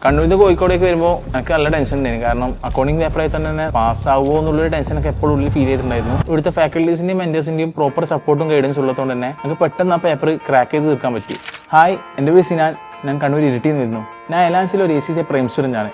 കണ്ണൂരിൽ നിന്ന് കോഴിക്കോടേക്ക് വരുമ്പോൾ എനിക്ക് നല്ല ടെൻഷൻ ഉണ്ടായിരുന്നു. കാരണം അക്കൗണ്ടിങ് പേപ്പറായി തന്നെ പാസ്സാവുമോ എന്നുള്ളൊരു ടെൻഷനൊക്കെ എപ്പോഴും ഉള്ളിൽ ഫീൽ ചെയ്തിട്ടുണ്ടായിരുന്നു. ഇവിടുത്തെ ഫാക്കൽറ്റീസിൻ്റെയും മെൻറ്റേഴ്സിൻ്റെയും പ്രോപ്പർ സപ്പോർട്ടും ഗൈഡൻസ് ഉള്ളതുകൊണ്ട് തന്നെ നമുക്ക് പെട്ടെന്ന് ആ പേപ്പർ ക്രാക്ക് ചെയ്ത് തീർക്കാൻ പറ്റി. ഹായ്, എൻ്റെ പേര് സിനാൻ. ഞാൻ കണ്ണൂർ ഇരിട്ടിയിൽ നിന്ന് വരുന്നു. ഞാൻ എലാൻസിൽ ഒരു ACCA പ്രൈം സ്റ്റുഡൻ്റ് ആണ്.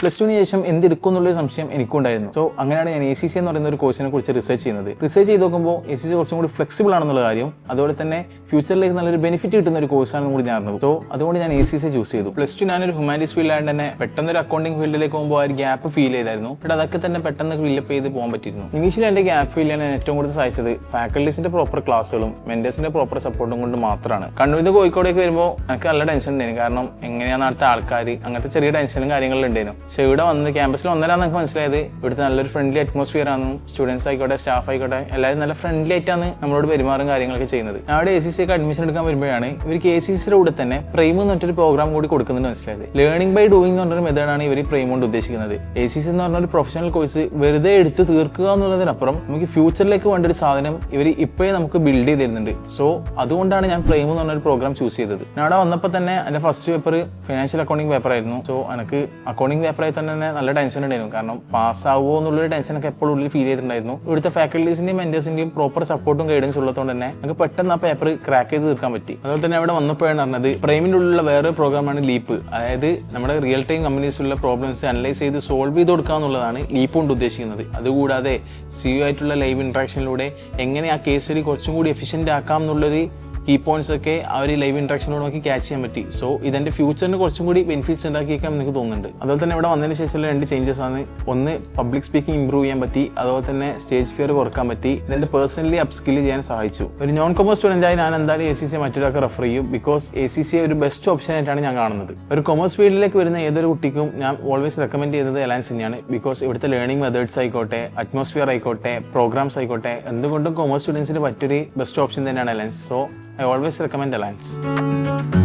+2 ശേഷം എന്തെടുക്കും എന്നുള്ളൊരു സംശയം എനിക്കുണ്ടായിരുന്നു. സോ അങ്ങനെയാണ് ഞാൻ ACCA എന്ന് പറയുന്ന ഒരു കോഴ്സിനെ കുറിച്ച് റിസർച്ച് ചെയ്യുന്നത്. റിസർച്ച് ചെയ്ത് നോക്കുമ്പോൾ ACCA കുറച്ചും കൂടി ഫ്ലെക്സിബിൾ ആണെന്നുള്ള കാര്യം, അതുപോലെ തന്നെ ഫ്യൂച്ചറിലേക്ക് നല്ലൊരു ബെനിഫിറ്റ് കിട്ടുന്ന ഒരു കോഴ്സാണെന്ന് കൂടി ഞാൻ അറിഞ്ഞത്. സോ അതുകൊണ്ട് ഞാൻ ACCA ചൂസ് ചെയ്തു. +2 ഞാനൊരു ഹ്യൂമാനിറ്റീസ് ഫീൽഡായിട്ട് തന്നെ പെട്ടെന്നൊരു അക്കൗണ്ടിങ് ഫീൽഡിലേക്ക് പോകുമ്പോൾ ആ ഒരു ഗ്യാപ്പ് ഫീൽ ചെയ്തായിരുന്നു. ബട്ട് അതൊക്കെ തന്നെ പെട്ടെന്ന് ഫില്ലപ്പ് ചെയ്ത് പോകാൻ പറ്റിയിരുന്നു. ഇംഗ്ലീഷിൽ എൻ്റെ ഗ്യാപ്പ് ഫീൽ ചെയ്യാൻ ഏറ്റവും കൂടുതൽ സഹായിച്ചത് ഫാക്കൽറ്റീസിന്റെ പ്രോപ്പർ ക്ലാസ്സുകളും മെന്റേഴ്സിന്റെ പ്രോപ്പർ സപ്പോർട്ടും കൊണ്ട് മാത്രമാണ്. കണ്ണൂരിൽ നിന്ന് കോഴിക്കോടേക്ക് വരുമ്പോൾ എനിക്ക് നല്ല ടെൻഷൻ ഉണ്ടായിരുന്നു. കാരണം എങ്ങനെയാണ് അടുത്ത ആൾക്കാർ, അങ്ങനത്തെ ചെറിയ ടെൻഷനും കാര്യങ്ങളും ഉണ്ടായിരുന്നു. പക്ഷേ ഇവിടെ വന്ന് ക്യാമ്പസിൽ വന്നതാണ് എനിക്ക് മനസ്സിലായത് ഇവിടുത്തെ നല്ലൊരു ഫ്രണ്ട്ലി അറ്റ്മോസ്ഫിയർ ആണ്. സ്റ്റുഡൻസ് ആയിക്കോട്ടെ, സ്റ്റാഫ് ആയിക്കോട്ടെ, എല്ലാവരും നല്ല ഫ്രണ്ട്ലി ആയിട്ടാണ് നമ്മളോട് പെരുമാറും കാര്യങ്ങളൊക്കെ ചെയ്യുന്നത്. അവിടെ ACCA അഡ്മിഷൻ എടുക്കാൻ വരുമ്പോഴാണ് ഇവർക്ക് ACCയുടെ കൂടെ തന്നെ പ്രൈം എന്ന് പറഞ്ഞൊരു പ്രോഗ്രാം കൂടി കൊടുക്കുന്നുണ്ട് മനസ്സിലായത്. ലേണിംഗ് ബൈ ഡൂയിങ് എന്ന് പറഞ്ഞൊരു മെത്തേഡാണ് ഇവർ പ്രൈം കൊണ്ട് ഉദ്ദേശിക്കുന്നത്. ACCA എന്ന് പറഞ്ഞ ഒരു പ്രൊഫഷണൽ കോഴ്സ് വെറുതെ എടുത്ത് തീർക്കുക എന്നുള്ളതിനപ്പുറം നമുക്ക് ഫ്യൂച്ചറിലേക്ക് വേണ്ട ഒരു സാധനം ഇവർ ഇപ്പോഴേ നമുക്ക് ബിൽഡ് ചെയ്ത് തരുന്നുണ്ട്. സോ അതുകൊണ്ടാണ് ഞാൻ പ്രൈം എന്ന് പറഞ്ഞൊരു പ്രോഗ്രാം ചൂസ് ചെയ്തത്. ഞാൻ അവിടെ വന്നപ്പോൾ തന്നെ എൻ്റെ first paper financial accounting paper ആയിരുന്നു. സോ എനിക്ക് അക്കൗണ്ടിങ് പേപ്പറായി തന്നെ നല്ല ടെൻഷൻ ഉണ്ടായിരുന്നു. കാരണം പാസ്സാവുമോ എന്നുള്ളൊരു ടെൻഷനൊക്കെ എപ്പോഴും ഉള്ളിൽ ഫീൽ ചെയ്തിട്ടുണ്ടായിരുന്നു. ഇവിടുത്തെ ഫാക്കൽറ്റീസിന്റെയും മെന്റേഴ്സിന്റെയും പ്രോപ്പർ സപ്പോർട്ടും ഗൈഡൻസ് ഉള്ളതുകൊണ്ട് തന്നെ നമുക്ക് പെട്ടെന്ന് ആ പേപ്പർ ക്രാക്ക് ചെയ്ത് തീർക്കാൻ പറ്റി. അതുപോലെ തന്നെ അവിടെ വന്നപ്പോഴാണ് പറഞ്ഞത് പ്രൈമിൻ്റെ ഉള്ളിലുള്ള വേറെ പ്രോഗ്രാമാണ് ലീപ്പ്. അതായത് നമ്മുടെ റിയൽ ടൈം കമ്പനീസിലുള്ള പ്രോബ്ലംസ് അനലൈസ് ചെയ്ത് സോൾവ് ചെയ്ത് കൊടുക്കുക എന്നുള്ളതാണ് ലീപ്പ് കൊണ്ട് ഉദ്ദേശിക്കുന്നത്. അതുകൂടാതെ CEO ആയിട്ടുള്ള ലൈവ് ഇൻട്രാക്ഷനിലൂടെ എങ്ങനെ ആ കേസ് സ്റ്റഡി കുറച്ചും കൂടി എഫിഷ്യൻ്റ് ആക്കാം എന്നുള്ളൊരു കീ പോയിന്റ്സ് ഒക്കെ ആ ഒരു ലൈവ് ഇൻട്രാക്ഷനോട് നമുക്ക് ക്യാച്ച് ചെയ്യാൻ പറ്റി. സോ ഇതെൻ്റെ ഫ്യൂച്ചറിന് കുറച്ചും കൂടി ബെനിഫിറ്റ്സ് ഉണ്ടാക്കിയേക്കാൻ എനിക്ക് തോന്നുന്നുണ്ട്. അതുപോലെ തന്നെ ഇവിടെ വന്നതിന് ശേഷമുള്ള 2 ചേഞ്ചസ് ആണ്. ഒന്ന്, പബ്ലിക് സ്പീക്കിംഗ് ഇംപ്രൂവ് ചെയ്യാൻ പറ്റി. അതുപോലെ തന്നെ സ്റ്റേജ് ഫിയർ കുറക്കാൻ പറ്റി. ഇതെൻ്റെ പേഴ്സണലി അപ്സ്കിൽ ചെയ്യാൻ സഹായിച്ചു. ഒരു നോൺ കൊമേഴ്സ് സ്റ്റുഡൻ്റായി ഞാൻ എന്തായാലും ACCA മറ്റൊരാൾക്ക് റെഫർ ചെയ്യും. ബിക്കോസ് ACCA ഒരു ബെസ്റ്റ് ഓപ്ഷൻ ആയിട്ടാണ് ഞാൻ കാണുന്നത്. ഒരു കൊമേഴ്സ് ഫീൽഡിലേക്ക് വരുന്ന ഏതൊരു കുട്ടിക്കും ഞാൻ ഓൾവേസ് റെക്കമെൻഡ് ചെയ്യുന്നത് എലാൻസ് തന്നെയാണ്. ബിക്കോസ് ഇവിടുത്തെ ലേണിംഗ് മെത്തേഡ്സ് ആയിക്കോട്ടെ, അറ്റ്മോസ്ഫിയർ ആയിക്കോട്ടെ, പ്രോഗ്രാംസ് ആയിക്കോട്ടെ, എന്തുകൊണ്ടും കൊമേഴ്സ് സ്റ്റുഡൻസിന് പറ്റൊരു ബെസ്റ്റ് ഓപ്ഷൻ തന്നെയാണ് എലാൻസ്. So I always recommend Alliance.